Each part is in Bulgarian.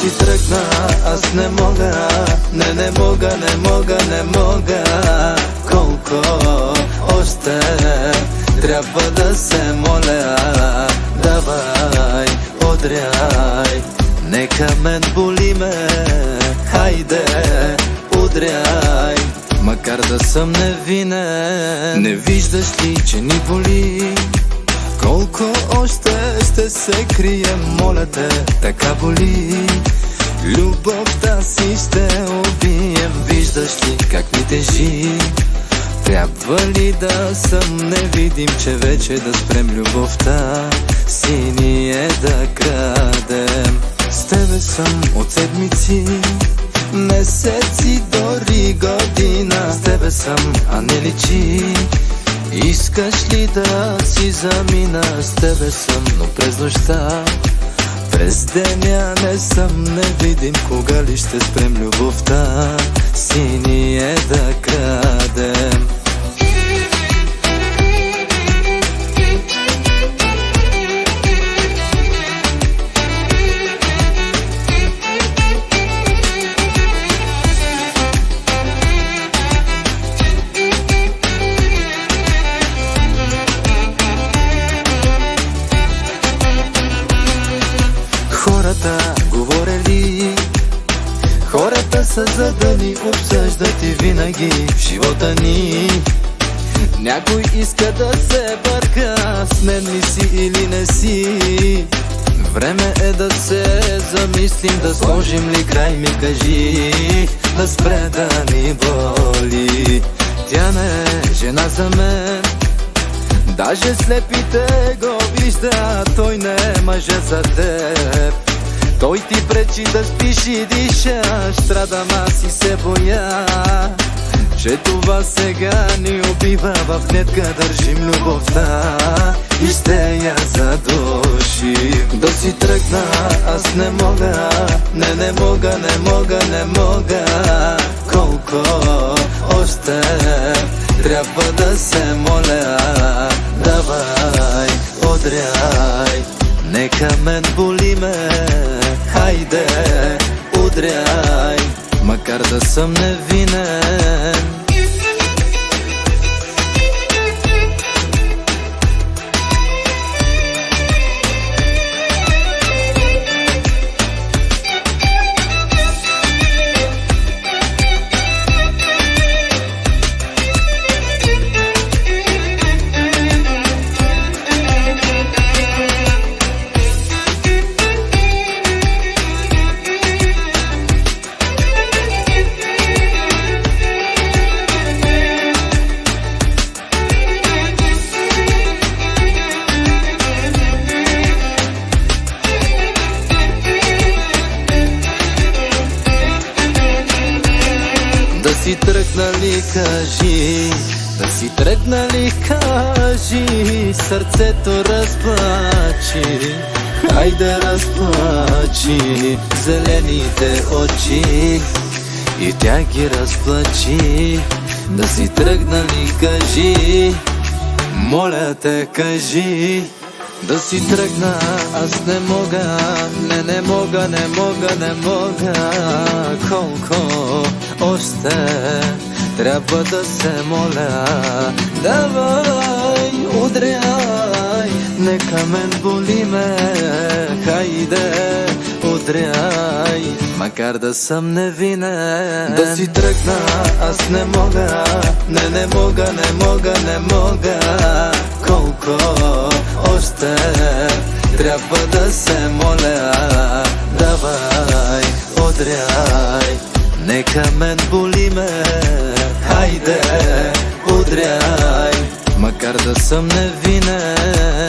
си тръгна, аз не мога, не мога, не мога. Колко още трябва да се моля, давай, удряй, нека мен боли ме, хайде, удряй, макар да съм невинен. Не виждаш ли, че ни боли? Колко още ще се крием, моля те, така боли. Любовта си ще убием, виждаш ли как ми тежи? Трябва ли да съм невидим, че вече да спрем любовта си ние да крадем? С тебе съм от седмици, месеци, дори година. С тебе съм, а не личи. Искаш ли да си замина? С тебе съм, но през нощта, през деня не съм невидим. Кога ли ще спрем любовта си ние да крадем? Хората говорели, хората са за да ни обсъждат и винаги в живота ни. Някой иска да се бърка, с мен ли си или не си. Време е да се замислим, да сложим ли край, ми кажи, да спре да ни боли. Тя не е жена за мен, даже слепите го вижда, той не е мъжа за теб. Той ти пречи да спиш и дишаш, страдам аз и се боя, че това сега ни убива. В клетка държим любовта и ще я задушим. Да си тръгна, аз не мога, не мога, не мога. Колко още трябва да се моля, давай, удряй, нека мен боли ме, хайде, удряй, макар да съм невинен. Да си тръгнали, кажи, да си тръгнали, кажи, сърцето разплачи, хайде разплачи зелените очи и тя ги разплачи. Да си тръгнали, кажи, моля те, кажи. Да си тръгна, аз не мога, не мога, не мога. Колко още трябва да се моля, давай, удряй, нека мен боли ме, хайде, удряй, макар да съм невинен. Да си тръгна, аз не мога, не мога, не мога. Колко още трябва да се моля, давай, удряй, нека мен боли ме, хайде, удряй, макар да съм невинен.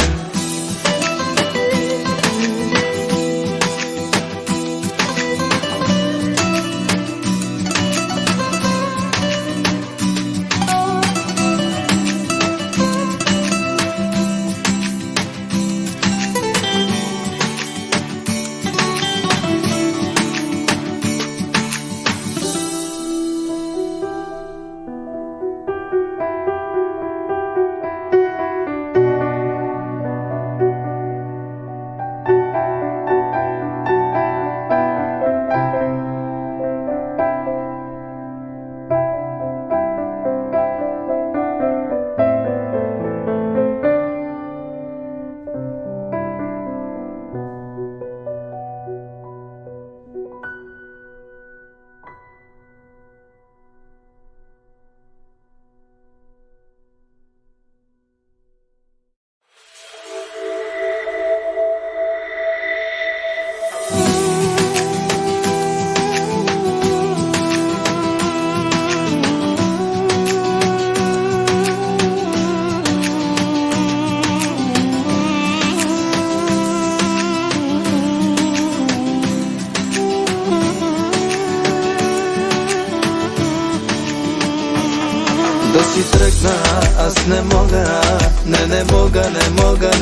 Да си тръгна, аз не мога,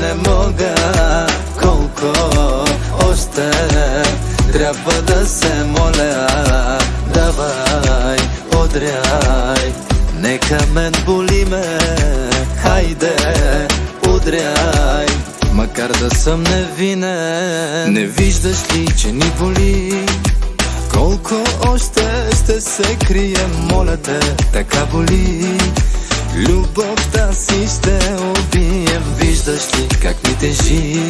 не мога. Колко още трябва да се моля? Давай, удряй, нека мен боли ме. Хайде, удряй, макар да съм невинен. Не виждаш ли, че ни боли? Колко още ще се крием, моля те, така боли. Любовта си ще убием. Виждаш ли как ми тежи?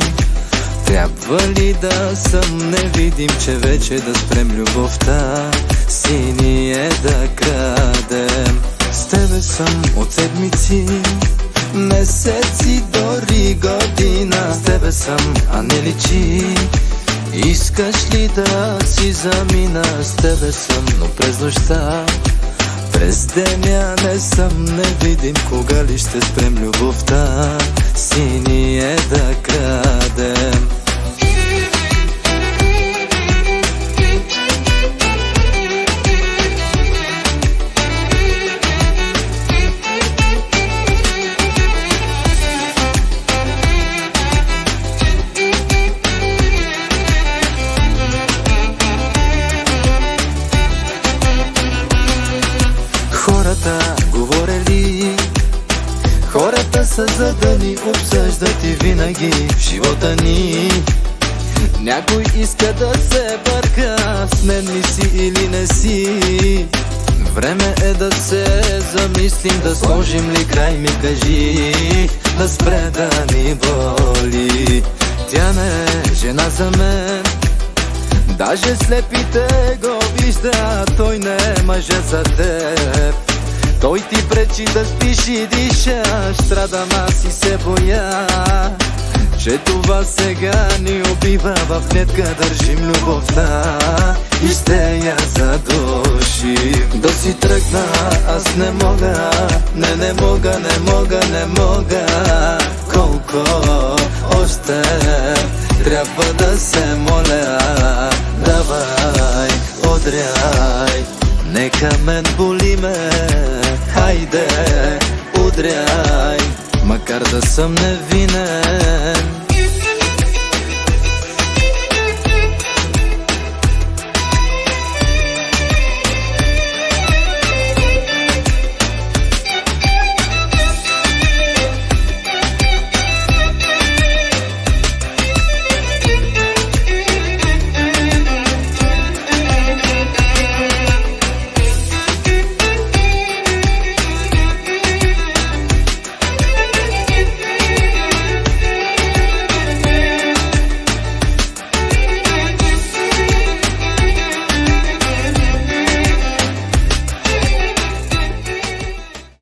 Трябва ли да съм невидим, че вече да спрем любовта си ние да крадем? С тебе съм от седмици, месеци, дори година. С тебе съм, а не личи. Искаш ли да си замина? С тебе съм, но през нощта, през деня не съм невидим. Кога ли ще спрем любовта си ние да крадем? Хората говорили, хората са за да ни обсъждат и винаги в живота ни. Някой иска да се бърка, с мен ли си или не си. Време е да се замислим, да сложим ли край, ми кажи, да спре да ни боли. Тя не е жена за мен, даже слепите го вижда. Той не е мъжа за теб, той ти пречи да спиш и дишаш. Страдам аз и се боя, че това сега ни убива. В клетка държим любовта и ще я задушим. Да си тръгна, аз не мога, не мога. Колко още трябва да се моля? Давай, удряй, нека мен боли ме. Хайде, удряй, макар да съм невинен.